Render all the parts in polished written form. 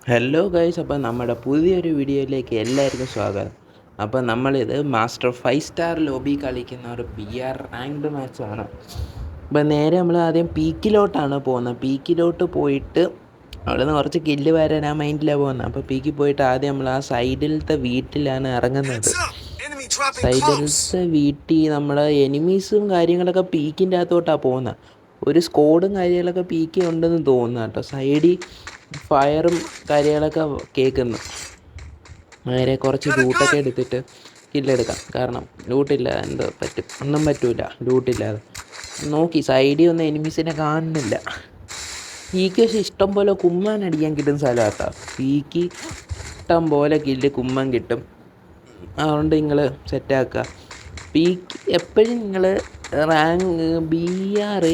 Hello guys, അപ്പോൾ നമ്മുടെ പുതിയൊരു വീഡിയോയിലേക്ക് എല്ലാവർക്കും സ്വാഗതം. അപ്പോൾ നമ്മളിത് മാസ്റ്റർ 5 സ്റ്റാർ ലോബി കളിക്കുന്ന ഒരു PR റാങ്ക്ഡ് മാച്ചാണ്. അപ്പോൾ നേരെ നമ്മൾ ആദ്യം പീക്കിലോട്ടാണ് പോകുന്നത്. പീക്കിലോട്ട് പോയിട്ട് അവിടെ നിന്ന് കുറച്ച് കില്ല് വരാൻ ആ മൈൻഡിലാണ് പോകുന്നത്. അപ്പോൾ പീക്കിൽ പോയിട്ട് ആദ്യം നമ്മൾ ആ സൈഡിലത്തെ വീട്ടിലാണ് ഇറങ്ങുന്നത്. സൈഡിലത്തെ വീട്ടിൽ നമ്മൾ എനിമീസും കാര്യങ്ങളൊക്കെ പീക്കിൻ്റെ അകത്തോട്ടാണ് പോകുന്നത്. ഒരു സ്കോഡും കാര്യങ്ങളൊക്കെ പീക്കി ഉണ്ടെന്ന് തോന്നുന്നു കേട്ടോ. സൈഡിൽ ഫയറും കാര്യങ്ങളൊക്കെ കേൾക്കുന്നു. നേരെ കുറച്ച് ലൂട്ടൊക്കെ എടുത്തിട്ട് കില്ലെടുക്കാം. കാരണം ലൂട്ടില്ല, എന്തോ പറ്റും, ഒന്നും പറ്റൂല ലൂട്ടില്ലാതെ. നോക്കി സൈഡിൽ ഒന്നും എനിമീസിനെ കാണുന്നില്ല. പീക്ക് പക്ഷേ ഇഷ്ടം പോലെ കുമ്മാൻ അടിക്കാൻ കിട്ടുന്ന സ്ഥലമാണ് കേട്ടോ. പീക്ക് ഇഷ്ടം പോലെ കില്ല് കുമ്മൻ കിട്ടും. അതുകൊണ്ട് നിങ്ങൾ സെറ്റാക്കുക. പീക്ക് എപ്പോഴും നിങ്ങൾ റാങ്ക് BR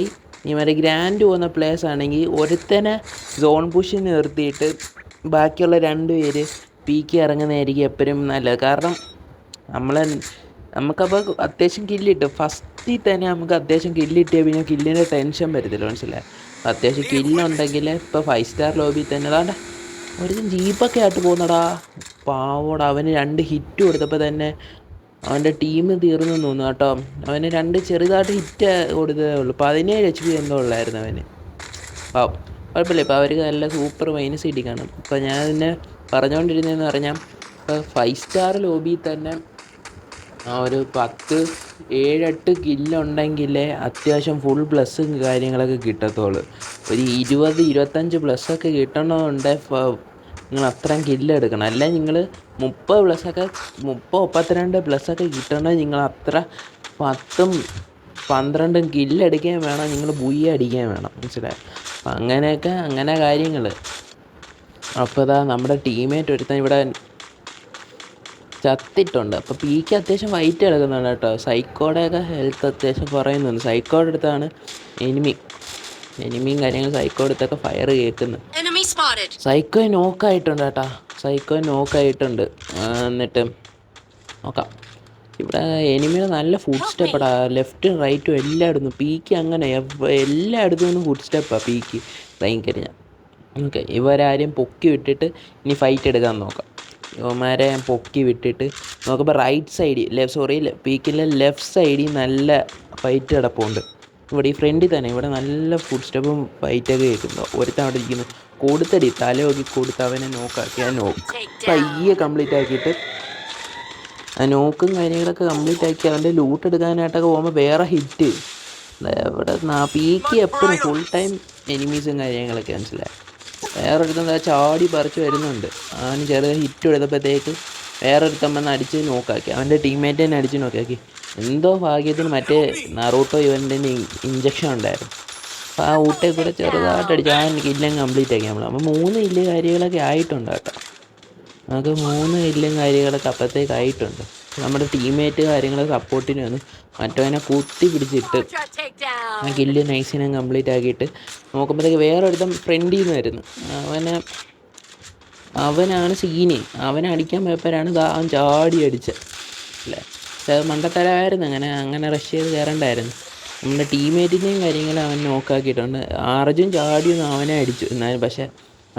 ഇവരെ ഗ്രാൻഡ് പോകുന്ന പ്ലേയേഴ്സ് ആണെങ്കിൽ ഒരുത്തനെ സോൺ പുഷിൽ നിർത്തിയിട്ട് ബാക്കിയുള്ള 2 പേര് പീക്ക് ഇറങ്ങുന്നതായിരിക്കും എപ്പോഴും നല്ലത്. കാരണം നമുക്കപ്പോൾ അത്യാവശ്യം കില്ലിട്ട് ഫസ്റ്റിൽ തന്നെ നമുക്ക് അത്യാവശ്യം കില്ലിട്ടിയാൽ പിന്നെ കില്ലിൻ്റെ ടെൻഷൻ വരത്തില്ല, മനസ്സിലായി. അത്യാവശ്യം കില്ലുണ്ടെങ്കിൽ ഇപ്പോൾ 5 സ്റ്റാർ ലോബിയിൽ തന്നെ അതാണ്ട് ഒരു ജീപ്പൊക്കെ ആയിട്ട് പോകുന്നടാ പാവോടാ. അവന് 2 ഹിറ്റ് കൊടുത്തപ്പോൾ തന്നെ അവൻ്റെ ടീം തീർന്നു തോന്നുന്നു കേട്ടോ. അവന് 2 ചെറുതായിട്ട് ഹിറ്റ് കൊടുത്തതേ ഉള്ളൂ. 17 HP എന്തോ ഉള്ളായിരുന്നു അവന്. പാവം, കുഴപ്പമില്ല. ഇപ്പോൾ അവർക്ക് നല്ല സൂപ്പർ മൈനസ് കിട്ടി കാണും. ഇപ്പോൾ ഞാൻ പിന്നെ പറഞ്ഞുകൊണ്ടിരുന്നതെന്ന് പറഞ്ഞാൽ ഇപ്പോൾ 5 സ്റ്റാർ ലോബിയിൽ തന്നെ ഒരു 10-7-8 കില്ലുണ്ടെങ്കിലേ അത്യാവശ്യം ഫുൾ പ്ലസ്സും കാര്യങ്ങളൊക്കെ കിട്ടത്തുള്ളൂ. ഒരു 20-25 പ്ലസ്സൊക്കെ കിട്ടണമെന്നുണ്ട് നിങ്ങൾ അത്രയും കില്ലെടുക്കണം. അല്ലെ നിങ്ങൾ 30 പ്ലസ്സൊക്കെ 32 പ്ലസ്സൊക്കെ കിട്ടണമെങ്കിൽ നിങ്ങൾ അത്ര 10-12 കില്ലടിക്കാൻ വേണം. നിങ്ങൾ ബുയ്യ അടിക്കാൻ വേണം, മനസ്സിലായി. അപ്പം അങ്ങനെ കാര്യങ്ങൾ. അപ്പോൾ ഇതാ നമ്മുടെ ടീമേറ്റ് ഒരുത്തൻ ഇവിടെ ചത്തിട്ടുണ്ട്. അപ്പോൾ പീക്ക് അത്യാവശ്യം വൈറ്റ് കിടക്കുന്നുണ്ട് കേട്ടോ. സൈക്കോയുടെയൊക്കെ ഹെൽത്ത് അത്യാവശ്യം കുറയുന്നുണ്ട്. സൈക്കോയുടെ അടുത്താണ് എനിമിയും കാര്യങ്ങളും സൈക്കോയുടെ അടുത്തൊക്കെ ഫയർ കേൾക്കുന്നു. സൈക്കോ നോക്കായിട്ടുണ്ട് കേട്ടോ. സൈക്കോ നോക്കായിട്ടുണ്ട്. എന്നിട്ട് നോക്കാം. ഇവിടെ എനിമിയുടെ നല്ല ഫുഡ് സ്റ്റെപ്പടാ. ലെഫ്റ്റും റൈറ്റും എല്ലായിടത്തും പീക്ക് അങ്ങനെ എല്ലായിടത്തും നിന്ന് ഫുഡ് സ്റ്റെപ്പാണ് പീക്ക് കഴിഞ്ഞാൽ. ഓക്കെ, ഇവരാരെയും പൊക്കി വിട്ടിട്ട് ഇനി ഫൈറ്റ് എടുക്കാൻ നോക്കാം. ഇവന്മാരെ പൊക്കി വിട്ടിട്ട് നോക്കുമ്പോൾ റൈറ്റ് സൈഡിൽ പീക്കിലെ ലെഫ്റ്റ് സൈഡിൽ നല്ല ഫൈറ്റ് കിടപ്പുണ്ട്. ഇവിടെ ഈ ഫ്രണ്ടിൽ തന്നെ ഇവിടെ നല്ല ഫുഡ് സ്റ്റെപ്പും ഫൈറ്റൊക്കെ കേൾക്കുന്നു. ഒരുത്തൻ അവിടെ ഇരിക്കുന്നു. കൊടുത്തടി തല നോക്കി കൊടുത്ത് അവനെ നോക്കാക്കി. ആ നോക്ക് പയ്യെ കംപ്ലീറ്റ് ആക്കിയിട്ട് ആ നോക്കും കാര്യങ്ങളൊക്കെ കംപ്ലീറ്റ് ആക്കി അവൻ്റെ ലൂട്ട് എടുക്കാനായിട്ടൊക്കെ പോകുമ്പോൾ വേറെ ഹിറ്റ് ഇവിടെ പീക്ക് എപ്പോഴും ഫുൾ ടൈം എനിമീസും കാര്യങ്ങളൊക്കെ, മനസ്സിലായി. വേറൊരുത്തം ചാടി പറിച്ച് വരുന്നുണ്ട്. അവന് ചെറിയ ഹിറ്റ് എടുത്തപ്പോഴത്തേക്ക് വേറൊരുത്തം വന്ന് അടിച്ച് നോക്കാക്കി. അവൻ്റെ ടീംമേറ്റ് തന്നെ അടിച്ച് നോക്കാക്കി. എന്തോ ഭാഗ്യത്തിന് മറ്റേ നറൂട്ടോ ഇവൻ്റെ ഇഞ്ചക്ഷൻ ഉണ്ടായിരുന്നു. അപ്പോൾ ആ ഊട്ടേ കൂടെ ചെറുതായിട്ട് അടിച്ച് ആ കില്ലും കംപ്ലീറ്റ് ആക്കി നമ്മൾ. അപ്പോൾ 3 കില്ല് കാര്യങ്ങളൊക്കെ ആയിട്ടുണ്ട് കേട്ടോ. നമുക്ക് 3 കില്ലും കാര്യങ്ങളൊക്കെ അപ്പോഴത്തേക്ക് ആയിട്ടുണ്ട്. നമ്മുടെ ടീംമേറ്റ് കാര്യങ്ങൾ സപ്പോർട്ടിന് വന്ന് മറ്റവനെ കുത്തി പിടിച്ചിട്ട് ആ കില്ല് നൈസിനെ കംപ്ലീറ്റ് ആക്കിയിട്ട് നോക്കുമ്പോഴത്തേക്ക് വേറൊരുത്തം ഫ്രണ്ടിൽ നിന്ന് വരുന്നു. അവനാണ് സീനി. അവനെ അടിക്കാൻ പോയപ്പോഴാണ് അവൻ ചാടി അടിച്ചത് അല്ലേ. മണ്ടത്തരമായിരുന്നു. അങ്ങനെ റഷ് ചെയ്ത് കയറണ്ടായിരുന്നു. നമ്മുടെ ടീംമേറ്റിൻ്റെയും കാര്യങ്ങൾ അവൻ നോക്കാക്കിയിട്ടുണ്ട്. അർജുൻ ചാടിയൊന്നും അവനെ അടിച്ചു. എന്നാലും പക്ഷേ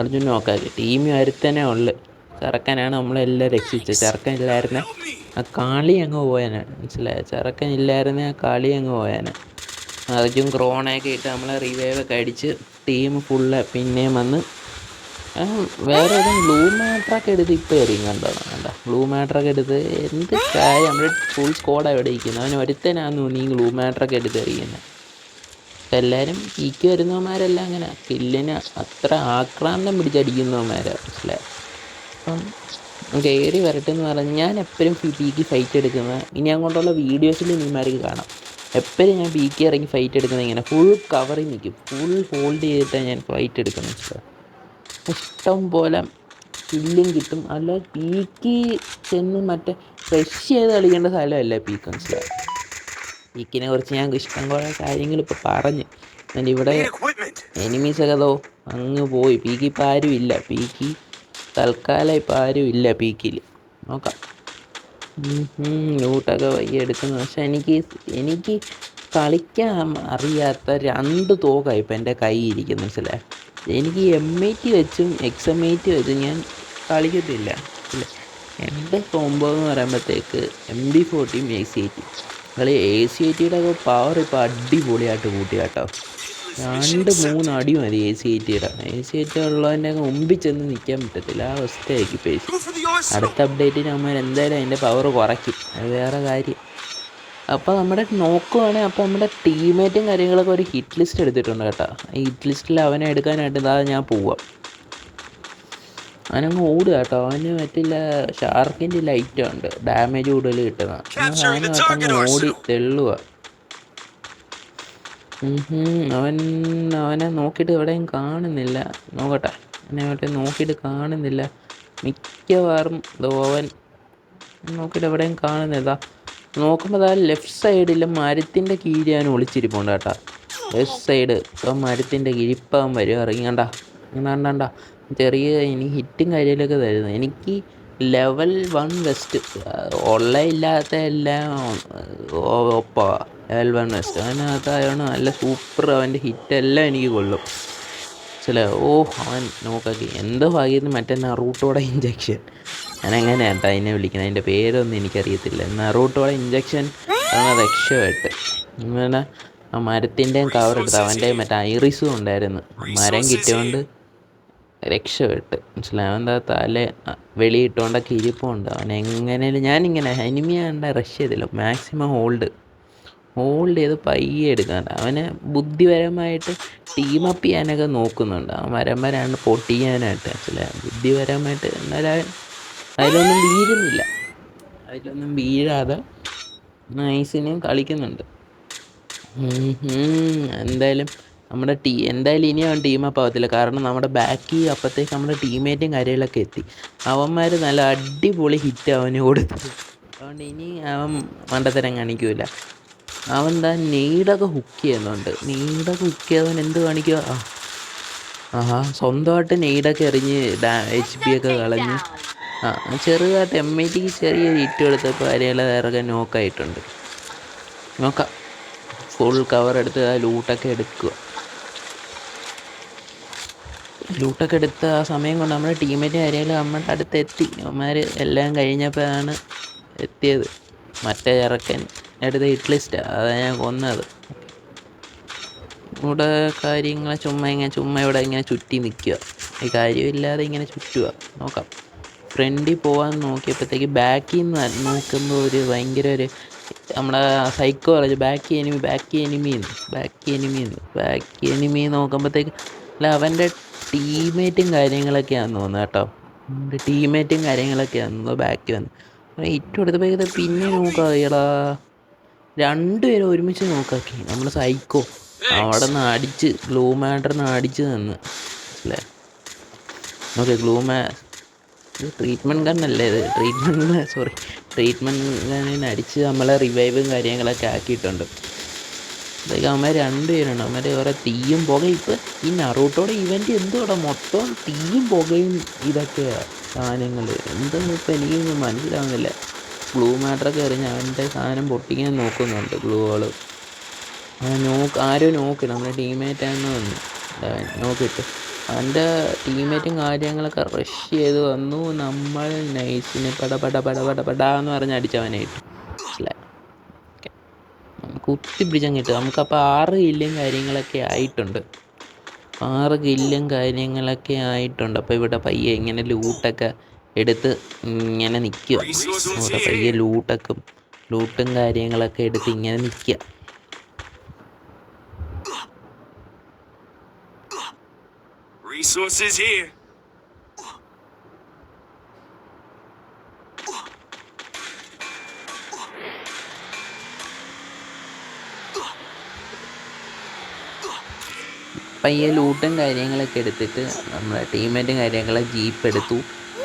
അർജുൻ നോക്കാക്കി. ടീം ഒരുത്തനെ ഉള്ളു. ചെറുക്കനാണ് നമ്മളെല്ലാം രക്ഷിച്ചത്. ചെറുക്കൻ ഇല്ലായിരുന്നെ ആ കളി അങ്ങ് പോയാനാണ്, മനസ്സിലായത്. ചെറുക്കൻ ഇല്ലായിരുന്നെ ആ കളി അങ്ങ് പോയാനാണ്. അർജുൻ ക്രോണയൊക്കെ ഇട്ട് നമ്മളെ റിവൈവൊക്കെ അടിച്ച് ടീം ഫുള്ള് പിന്നെയും വന്ന് വേറെ ഏതും ബ്ലൂ മാറ്ററൊക്കെ എടുത്ത് ഇപ്പോൾ എറിയും. കണ്ടോ ബ്ലൂ മാറ്ററൊക്കെ എടുത്ത് എന്ത് കാര്യം. നമ്മുടെ ഫുൾ സ്ക്വാഡ് അവിടെ ഇരിക്കുന്നത്. അവൻ ഒരുത്തനാന്ന് നീ ബ്ലൂ മാറ്ററൊക്കെ എടുത്ത് എറിയുന്നത്. എല്ലാവരും ഈക്ക് വരുന്നവന്മാരെല്ലാം അങ്ങനെ കില്ലിന് അത്ര ആക്രാന്തം പിടിച്ചടിക്കുന്നവന്മാരാണ്, മനസ്സിലായി. അപ്പം കയറി വരട്ടെ എന്ന് പറഞ്ഞ് ഞാൻ എപ്പോഴും പീക്ക് ഫൈറ്റ് എടുക്കുന്നത് ഇനി അങ്ങോട്ടുള്ള വീഡിയോസിൽ നീമാർക്ക് കാണാം. എപ്പോഴും ഞാൻ പീക്ക് ഇറങ്ങി ഫൈറ്റ് എടുക്കുന്നത് ഇങ്ങനെ ഫുൾ കവറിൽ നിൽക്കും. ഫുൾ ഹോൾഡ് ചെയ്തിട്ടാണ് ഞാൻ ഫൈറ്റ് എടുക്കുന്നത്, മനസ്സിലായി. ഇഷ്ടം പോലെ കില്ലും കിട്ടും. അല്ല പീക്ക് ചെന്ന് മറ്റേ ഫ്രഷ് ചെയ്ത് കളിക്കേണ്ട സ്ഥലമല്ല പീക്ക്, മനസ്സിലായി. പീക്കിനെ കുറിച്ച് ഞാൻ ഇഷ്ടം പോലെ കാര്യങ്ങൾ ഇപ്പോൾ പറഞ്ഞു. എന്നിട്ട് ഇവിടെ എനിമീസൊക്കെ അങ്ങ് പോയി. പീക്ക് ഇപ്പോൾ ആരും ഇല്ല. പീക്ക് തൽക്കാലം ഇപ്പോൾ ആരും ഇല്ല പീക്കിൽ. നോക്കാം. ലൂട്ടൊക്കെ വയ്യ എടുക്കുന്നു. പക്ഷെ എനിക്ക് കളിക്കാൻ അറിയാത്ത 2 തോക്കാണ് ഇപ്പം എൻ്റെ കയ്യിൽ ഇരിക്കുന്നത്, മനസ്സിലായി. എനിക്ക് M80 വെച്ചും XM80 വെച്ചും ഞാൻ കളിക്കത്തില്ല. എൻ്റെ കോംബോ എന്ന് പറയുമ്പോഴത്തേക്ക് MB40 AC80. കളി AC80യുടെ ഒക്കെ പവർ ഇപ്പോൾ അടിപൊളിയായിട്ട് കൂട്ടി കേട്ടോ. 2-3 അടി മതി AC80യുടെ. AC80 ഉള്ളതിൻ്റെ മുമ്പിൽ ചെന്ന് നിൽക്കാൻ പറ്റത്തില്ല, ആ അവസ്ഥയായിരിക്കും ഇപ്പോൾ. അടുത്ത അപ്ഡേറ്റിന് നമ്മൾ എന്തായാലും അതിൻ്റെ പവർ കുറയ്ക്കും, അത് വേറെ കാര്യം. അപ്പോൾ നമ്മുടെ നോക്കുവാണെങ്കിൽ അപ്പോൾ നമ്മുടെ ടീമേറ്റും കാര്യങ്ങളൊക്കെ ഒരു ഹിറ്റ് ലിസ്റ്റ് എടുത്തിട്ടുണ്ട് കേട്ടോ. ഈ ഹിറ്റ് ലിസ്റ്റിൽ അവനെ എടുക്കാനായിട്ട് ഇതാ ഞാൻ പോവാം. അവനങ്ങ് ഓടുക കേട്ടോ. അവന് പറ്റില്ല, ഷാർക്കിൻ്റെ ലൈറ്റ് ഉണ്ട്, ഡാമേജ് കൂടുതൽ കിട്ടുന്ന. അവനങ്ങ് ഓടി തെള്ളുക. അവനെ നോക്കിയിട്ട് എവിടെയും കാണുന്നില്ല. നോക്കട്ടെ, അവനെ എവിടെ നോക്കിയിട്ട് കാണുന്നില്ല. മിക്കവാറും അവൻ നോക്കിയിട്ട് എവിടെയും കാണുന്നില്ല. നോക്കുമ്പോൾ അതാ ലെഫ്റ്റ് സൈഡിൽ മരത്തിൻ്റെ കീഴിൽ അവൻ ഒളിച്ചിരിപ്പുണ്ട് കേട്ടോ. ലെഫ്റ്റ് സൈഡ് ഇപ്പം മരത്തിൻ്റെ കീഴിപ്പം വരും, ഇറങ്ങിയണ്ട കണ്ട. ചെറിയ ഇനി ഹിറ്റും കാര്യങ്ങളൊക്കെ തരുന്നത്. എനിക്ക് ലെവൽ 1 വെസ്റ്റ് ഉള്ള ഇല്ലാത്ത എല്ലാം ഒപ്പമാണ്. ലെവൽ 1 വെസ്റ്റ് അതിനകത്തായാണ് നല്ല സൂപ്പർ. അവൻ്റെ ഹിറ്റെല്ലാം എനിക്ക് കൊള്ളും. അവൻ നോക്കാക്കി എന്തോ ഭാഗ്യത്തിന് മറ്റേ നറൂട്ടോടെ ഇഞ്ചക്ഷൻ. ഞാനങ്ങനെ കേട്ടോ അതിനെ വിളിക്കുന്നത്, അതിൻ്റെ പേരൊന്നും എനിക്കറിയത്തില്ല. നറൂട്ടോടെ ഇഞ്ചക്ഷൻ ആണ് രക്ഷപ്പെട്ട്. ഇങ്ങനെ ആ മരത്തിൻ്റെയും കവർ എടുത്ത് അവൻ്റെ മറ്റേ ഐറിസും ഉണ്ടായിരുന്നു, മരം കിട്ടിയോണ്ട് രക്ഷപ്പെട്ട്. മനസ്സിലായി? അവൻ തല വെളിയിട്ടുകൊണ്ടൊക്കെ ഇരിപ്പുണ്ട്. അവൻ എങ്ങനെയും ഞാനിങ്ങനെ എനിമി കണ്ട റഷ് ചെയ്തില്ല, മാക്സിമം ഹോൾഡ് ചെയ്ത് പയ്യെ എടുക്കാണ്ട്. അവനെ ബുദ്ധിപരമായിട്ട് ടീമപ്പ് ചെയ്യാനൊക്കെ നോക്കുന്നുണ്ട്. ആ മരമ്പരാണ് പൊട്ടിക്കാനായിട്ട്. മനസ്സിലായി? ബുദ്ധിപരമായിട്ട് എന്നാലും അതിലൊന്നും വീഴാതെ നൈസിനെയും കളിക്കുന്നുണ്ട്. എന്തായാലും നമ്മുടെ എന്തായാലും ഇനി അവൻ ടീമപ്പ് ആവത്തില്ല. കാരണം നമ്മുടെ ബാക്കി അപ്പോഴത്തേക്ക് നമ്മുടെ ടീമേറ്റും കാര്യങ്ങളൊക്കെ എത്തി. അവന്മാർ നല്ല അടിപൊളി ഹിറ്റ് അവന് കൊടുത്തു. അതുകൊണ്ട് ഇനി അവൻ മണ്ടത്തരം കാണിക്കൂല. അവൻ നെയ്ഡൊക്കെ ഹുക്ക് ചെയ്യുന്നുണ്ട്. നെയ്ഡൊക്കെ ഹുക്ക് ചെയ്തവൻ എന്ത് കാണിക്കുക? സ്വന്തമായിട്ട് നെയ്ഡൊക്കെ എറിഞ്ഞ് HP ഒക്കെ കളഞ്ഞ് ചെറുതായിട്ട് M80ക്ക് ചെറിയൊരു ഹിറ്റ് കൊടുത്തപ്പോൾ കാര്യങ്ങളൊക്കെ ഇറങ്ങാൻ നോക്കായിട്ടുണ്ട്. നോക്കാം, ഫുൾ കവർ എടുത്ത് ആ ലൂട്ടൊക്കെ എടുക്കുക. ലൂട്ടൊക്കെ എടുത്ത ആ സമയം കൊണ്ട് നമ്മുടെ ടീമേറ്റ് കാര്യങ്ങൾ നമ്മുടെ അടുത്ത് എത്തി. അവന്മാർ എല്ലാം കഴിഞ്ഞപ്പോഴാണ് എത്തിയത്. മറ്റേ ചെറുക്കൻ എടുത്ത ഹിറ്റ് ലിസ്റ്റ് അതാണ് ഞാൻ കൊന്നത്. ഇവിടെ കാര്യങ്ങൾ ചുമ്മാ ഇവിടെ ഇങ്ങനെ ചുറ്റി നിൽക്കുക, ഈ കാര്യമില്ലാതെ ഇങ്ങനെ ചുറ്റുക. നോക്കാം, ഫ്രണ്ടിൽ പോകാൻ നോക്കിയപ്പോഴത്തേക്ക് ബാക്കിൽ നിന്ന് നോക്കുമ്പോൾ ഒരു ഭയങ്കര ഒരു നമ്മളെ സൈക്കോ പറഞ്ഞു ബാക്കി എനിമി നോക്കുമ്പോഴത്തേക്ക് അല്ല അവൻ്റെ ടീമേറ്റും കാര്യങ്ങളൊക്കെയാണെന്ന് തോന്നുന്നു കേട്ടോ. ടീമേറ്റും കാര്യങ്ങളൊക്കെയാണെന്ന് ബാക്കി വന്ന് ഹിറ്റ് കൊടുത്തപ്പോൾ പിന്നെ നോക്കാ രണ്ടുപേരും ഒരുമിച്ച് നോക്കാക്കി. നമ്മൾ സൈക്കോ അവിടെ നിന്ന് അടിച്ച് ഗ്ലൂ മാറ്ററിന് അടിച്ച് തന്ന്. അല്ലേ ഓക്കെ, ട്രീറ്റ്മെൻറ്റ് ഗണ്ണല്ലേ ഇത്? ട്രീറ്റ്മെൻറ്റ് ഗണ്ണിന് അടിച്ച് നമ്മളെ റിവൈവും കാര്യങ്ങളൊക്കെ ആക്കിയിട്ടുണ്ട്. അതൊക്കെ അവന്മാർ രണ്ടുപേരുണ്ട്. അവന്മാർ കുറേ തീയും പുകയും. ഇപ്പോൾ ഈ നറൂട്ടോടെ ഇവൻ്റ് എന്തുവാടാ മൊത്തം തീയും പുകയും ഇതൊക്കെയാണ് സാധനങ്ങൾ. എന്തെന്ന് ഇപ്പോൾ എനിക്കൊന്നും മനസ്സിലാവുന്നില്ല. ഗ്ലൂ മാറ്ററൊക്കെ എറിഞ്ഞ് അവൻ്റെ സാധനം പൊട്ടിക്കാൻ നോക്കുന്നുണ്ട്. ഗ്ലൂകൾ ആരോ നോക്കി നമ്മുടെ ടീമേറ്റാണെന്ന് വന്നു നോക്കിയിട്ട് അവൻ്റെ ടീമേറ്റും കാര്യങ്ങളൊക്കെ റഷ് ചെയ്ത് വന്നു. നമ്മൾ നൈസിന് പടപടാന്ന് പറഞ്ഞ് അടിച്ചവനായിട്ട്. മനസ്സിലായി? കുത്തി പിടിച്ചങ്ങിട്ട് നമുക്കപ്പോൾ 6 കില്ലും കാര്യങ്ങളൊക്കെ ആയിട്ടുണ്ട്. 6 കില്ലും കാര്യങ്ങളൊക്കെ ആയിട്ടുണ്ട്. അപ്പോൾ ഇവിടെ പയ്യെ ഇങ്ങനെ ലൂട്ടൊക്കെ എടുത്ത് ഇങ്ങനെ നിൽക്കുക. ഇവിടെ പയ്യെ ലൂട്ടും കാര്യങ്ങളൊക്കെ എടുത്ത് ഇങ്ങനെ നിൽക്കുക. Resources here. പയ്യെ ലൂട്ടും കാര്യങ്ങളൊക്കെ എടുത്തിട്ട് നമ്മുടെ ടീമേറ്റും കാര്യങ്ങളൊക്കെ ജീപ്പ് എടുത്തു.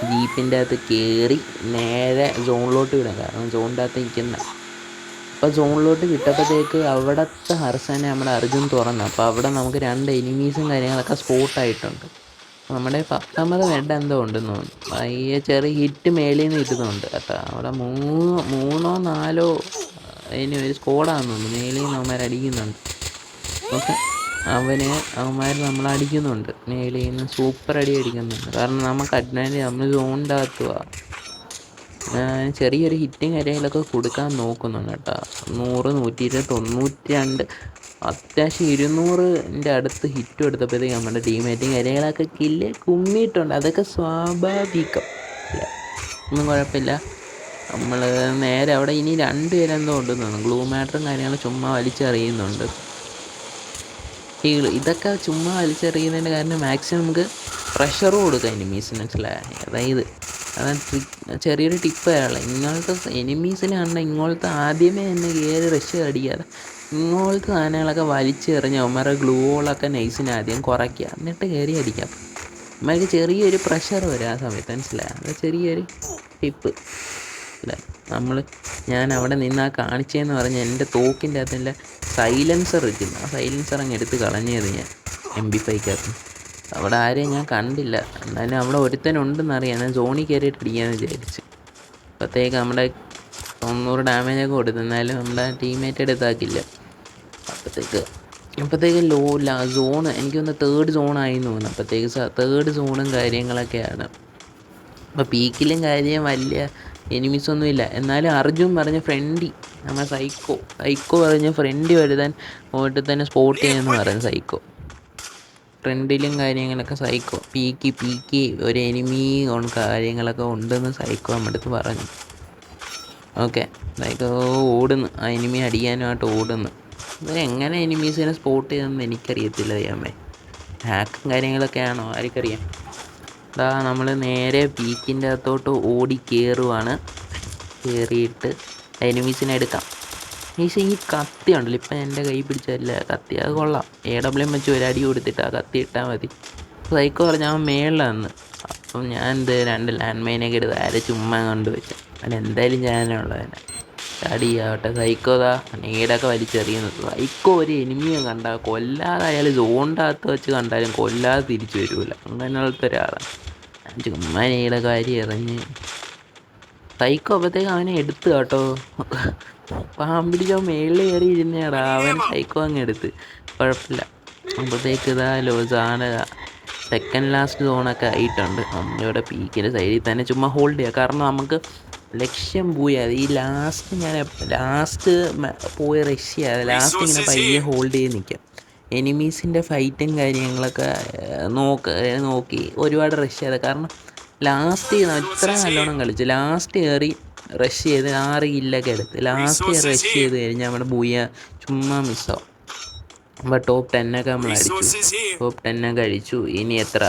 ജീപ്പിൻ്റെ അകത്ത് കയറി നേരെ സോണിലോട്ട് വിടാം. കാരണം സോണിൻ്റെ അകത്ത് നിൽക്കുന്ന അപ്പോൾ സോണിലോട്ട് വിട്ടപ്പോഴത്തേക്ക് അവിടുത്തെ ഹർസനെ നമ്മുടെ അർജുൻ തുറന്നു. അപ്പോൾ അവിടെ നമുക്ക് 2 എനിമീസും കാര്യങ്ങളൊക്കെ സ്പോട്ടായിട്ടുണ്ട്. നമ്മുടെ 10ാമത് ഹെഡ് എന്തോ ഉണ്ടെന്ന് തോന്നുന്നു. പയ്യെ ചെറിയ ഹിറ്റ് മേളിൽ നിന്ന് കിട്ടുന്നുണ്ട് കേട്ടോ. അവിടെ 3-4 ഇനി ഒരു സ്കോഡാണെന്ന് തോന്നുന്നു. മേളിൽ നിന്ന് അവന്മാർ അടിക്കുന്നുണ്ട്. ഓക്കെ, അവന്മാർ നമ്മളടിക്കുന്നുണ്ട്, മേളിൽ നിന്ന് സൂപ്പർ അടി അടിക്കുന്നുണ്ട്. കാരണം നമുക്ക് അഡ്വാൻറ്റേജ്, നമ്മൾ സോണിൻ്റെ അകത്തുവാ. ചെറിയൊരു ഹിറ്റും കാര്യങ്ങളൊക്കെ കൊടുക്കാൻ നോക്കുന്നുണ്ട് കേട്ടോ. 100, 120, 92, അത്യാവശ്യം 200ൻ്റെ അടുത്ത് ഹിറ്റും എടുത്തപ്പോഴത്തേക്ക് നമ്മുടെ ടീമേറ്റും കാര്യങ്ങളൊക്കെ കില്ല് കുമ്മിയിട്ടുണ്ട്. അതൊക്കെ സ്വാഭാവികം അല്ലേ, ഒന്നും കുഴപ്പമില്ല. നമ്മൾ നേരെ അവിടെ ഇനി 2 പേരെന്തോ ഉണ്ടെന്ന് തോന്നുന്നു. ഗ്ലൂ മാറ്ററും കാര്യങ്ങളും ചുമ്മാ വലിച്ചെറിയുന്നുണ്ട്. ഇതൊക്കെ ചുമ്മാ വലിച്ചെറിയുന്നതിൻ്റെ കാരണം മാക്സിമം നമുക്ക് പ്രഷർ കൊടുക്കാം എനിമീസിന്, മനസ്സിലായി? അതായത് ചെറിയൊരു ടിപ്പ് തരാനുള്ള, ഇങ്ങനത്തെ എനിമീസിനെ കണ്ടാൽ ഇങ്ങോളത്തെ ആദ്യമേ തന്നെ കയറി റഷ് അടിക്കാതെ ഇങ്ങോളത്തെ സാധനങ്ങളൊക്കെ വലിച്ചെറിഞ്ഞ് അവന്മാരുടെ ഗ്ലൂകളൊക്കെ നൈസിന് ആദ്യം കുറയ്ക്കുക, എന്നിട്ട് കയറി അടിക്കാം. അവന്മാർക്ക് ചെറിയൊരു പ്രഷർ വരും ആ സമയത്ത്, മനസ്സിലായി? അത് ചെറിയൊരു ടിപ്പ് അല്ലേ. ഞാൻ അവിടെ നിന്ന് കാണിച്ചതെന്ന് പറഞ്ഞാൽ എൻ്റെ തോക്കിൻ്റെ അകത്തിൻ്റെ സൈലൻസർ ഇരിക്കുന്നു. ആ സൈലൻസർ അങ്ങ് എടുത്ത് കളഞ്ഞത് ഞാൻ MP5 അവിടെ ആരെയും ഞാൻ കണ്ടില്ല. എന്നാലും അവിടെ ഒരുത്തനുണ്ടെന്നറിയാം. ഞാൻ സോണിൽ കയറിയിട്ട് അടിക്കാമെന്ന് വിചാരിച്ച്. അപ്പോഴത്തേക്ക് നമ്മുടെ 90 ഡാമേജൊക്കെ കൊടുത്തു. എന്നാലും നമ്മുടെ ടീമേറ്റ് എടുത്താക്കില്ല. അപ്പോഴത്തേക്ക് സോണ് എനിക്കൊന്ന് 3rd സോണായി തോന്നുന്നു. അപ്പോഴത്തേക്ക് 3rd സോണും കാര്യങ്ങളൊക്കെയാണ്. അപ്പോൾ പീക്കിലും കാര്യം വലിയ എനിമീസൊന്നും ഇല്ല. എന്നാലും അർജുൻ പറഞ്ഞ ഫ്രണ്ടി, നമ്മൾ സൈക്കോ പറഞ്ഞ ഫ്രണ്ടി വരുതാൻ പോയിട്ട് തന്നെ സ്പോട്ട് ചെയ്യുമെന്ന് പറയുന്നത്. സൈക്കോ ഫ്രണ്ടിലും കാര്യങ്ങളൊക്കെ സൈക്കോ പീക്കി ഒരു എനിമി കാര്യങ്ങളൊക്കെ ഉണ്ടെന്ന് സൈക്കോ നമ്മുടെ അടുത്ത് പറഞ്ഞു. ഓക്കെ, സൈക്കോ ഓടുന്നു, ആ എനിമി അടിക്കാനുമായിട്ട് ഓടുന്നു. ഇവരെങ്ങനെ എനിമീസിനെ സ്പോട്ട് ചെയ്തെന്ന് എനിക്കറിയത്തില്ല. ദൈവമേ, ഹാക്കും കാര്യങ്ങളൊക്കെ ആണോ ആർക്കറിയാം. നമ്മൾ നേരെ പീക്കിൻ്റെ അകത്തോട്ട് ഓടി കയറുവാണ്. കയറിയിട്ട് എനിമീസിനെ എടുക്കാം. ഈ കത്തി ഉണ്ടല്ലോ, ഇപ്പം എൻ്റെ കൈ പിടിച്ചല്ല കത്തി, അത് കൊള്ളാം. AWM വെച്ച് ഒരു അടി കൊടുത്തിട്ട് ആ കത്തി ഇട്ടാൽ മതി. സൈക്കോ പറഞ്ഞാൽ അവൻ മേളിലാന്ന്. അപ്പം ഞാൻ 2 ലാൻഡ് മൈനൊക്കെ എടുത്ത് ചുമ്മാ കൊണ്ടുവച്ചു. അവൻ എന്തായാലും ഞാനുള്ളതിനെ അടിയാവട്ടെ. സൈക്കോതാ നേടൊക്കെ വലിച്ചെറിയുന്നത്. സൈക്കോ ഒരു എനിമിയെ കണ്ടാൽ കൊല്ലാതെ, അയാൾ സോണിൻ്റെ അകത്ത് വെച്ച് കണ്ടാലും കൊല്ലാതെ തിരിച്ചു വരില്ല. അങ്ങനെയുള്ളത്തെ ഒരാളാണ്. ചുമ്മാ നേടൊക്കെ വാരി എറിഞ്ഞ് സൈക്കോ അപ്പോഴത്തേക്ക് അവനെ എടുത്ത് കേട്ടോ. പാമ്പിടിച്ചോ മേളിൽ കയറി ഇരുന്നേടാ, അവൻ സൈക്കോ അങ്ങ് എടുത്ത്. കുഴപ്പമില്ല. അപ്പോഴത്തേക്ക് സാധനം 2nd ലാസ്റ്റ് സോണൊക്കെ ആയിട്ടുണ്ട്. നമ്മളിവിടെ പീക്കിൻ്റെ സൈഡിൽ തന്നെ ചുമ്മാ ഹോൾഡ് ചെയ്യുക. കാരണം നമുക്ക് ലക്ഷ്യം പോയത് ഈ ലാസ്റ്റ് പോയി റഷ് ചെയ്യാതെ ലാസ്റ്റ് ഇങ്ങനെ പയ്യെ ഹോൾഡ് ചെയ്ത് നിൽക്കാം. എനിമീസിൻ്റെ ഫൈറ്റും കാര്യങ്ങളൊക്കെ നോക്കി ഒരുപാട് റഷ് ചെയ്യാതെ. കാരണം ലാസ്റ്റ് ഇത്ര നല്ലോണം കളിച്ചു. ലാസ്റ്റ് കയറി റഷ് ചെയ്ത് 6 കില്ലൊക്കെ എടുത്ത് ലാസ്റ്റ് റഷ് ചെയ്ത് കഴിഞ്ഞാൽ നമ്മുടെ ചുമ്മാ മിസ്സാവും. അപ്പോൾ ടോപ്പ് 10 നമ്മൾ അടിച്ചു. ടോപ്പ് 10 അടിച്ചു. ഇനി എത്ര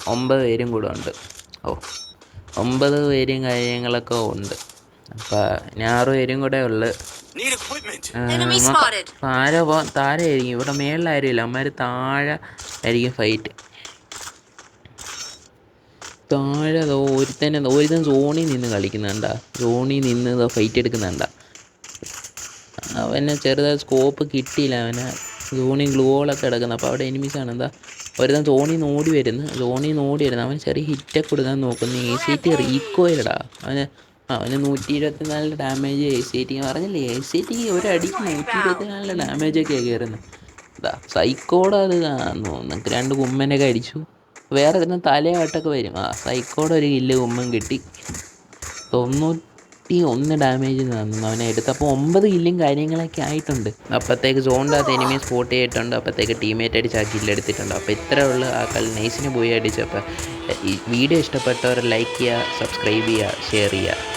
9 പേരും കൂടെ ഉണ്ട്. 9 പേരും കാര്യങ്ങളൊക്കെ ഉണ്ട്. അപ്പം ഇനി 6 പേരും കൂടെ ഉള്ളു. താഴെയായിരിക്കും, ഇവിടെ മേളിലായിരിക്കില്ല. അവന്മാർ താഴെ ആയിരിക്കും ഫൈറ്റ്. താഴെ ഒരുത്തൻ സോണിൽ നിന്ന് കളിക്കുന്നുണ്ടാ, സോണിൽ നിന്ന് ഫൈറ്റ് എടുക്കുന്നുണ്ടാ. അവന് ചെറുതായി സ്കോപ്പ് കിട്ടിയില്ല. അവന് സോണിൽ ഗ്ലൂകളൊക്കെ കിടക്കുന്നത്. അപ്പോൾ അവിടെ എനിമീസാണ്. ഒരുത്തൻ സോണിൽ നിന്ന് ഓടി വരുന്നു. അവൻ ചെറിയ ഹിറ്റൊക്കെ കൊടുക്കാൻ നോക്കുന്നു. ACT റീക്കോയിലടാ. അവന് 124 ഡാമേജ് ACT പറഞ്ഞില്ലേ. ACT ഒരടിക്ക് 124 ഡാമേജൊക്കെയാണ് കയറുന്നത്. സൈക്കോടെ അത് തോന്നുന്നു 2 കുമ്മനൊക്കെ അടിച്ചു. വേറെ ഇരുന്ന് തലയായിട്ടൊക്കെ വരും. സൈക്കോടെ ഒരു കില്ല് കുമ്മൻ കിട്ടി. 91 ഡാമേജ് തന്നു അവനെ എടുത്ത്. അപ്പോൾ 9 കില്ലും കാര്യങ്ങളൊക്കെ ആയിട്ടുണ്ട്. അപ്പോഴത്തേക്ക് സോണിൻ്റെ അകത്ത് എനിമി സ്പോട്ട് ചെയ്തിട്ടുണ്ട്. അപ്പോഴത്തേക്ക് ടീമേറ്റ് അടിച്ച് ആ കില്ലെടുത്തിട്ടുണ്ട്. അപ്പോൾ ഇത്രേ ഉള്ളൂ. ആ കളി നൈസിന് പോയി അടിച്ചു. അപ്പോൾ ഈ വീഡിയോ ഇഷ്ടപ്പെട്ടവർ ലൈക്ക് ചെയ്യുക, സബ്സ്ക്രൈബ് ചെയ്യുക, ഷെയർ ചെയ്യുക.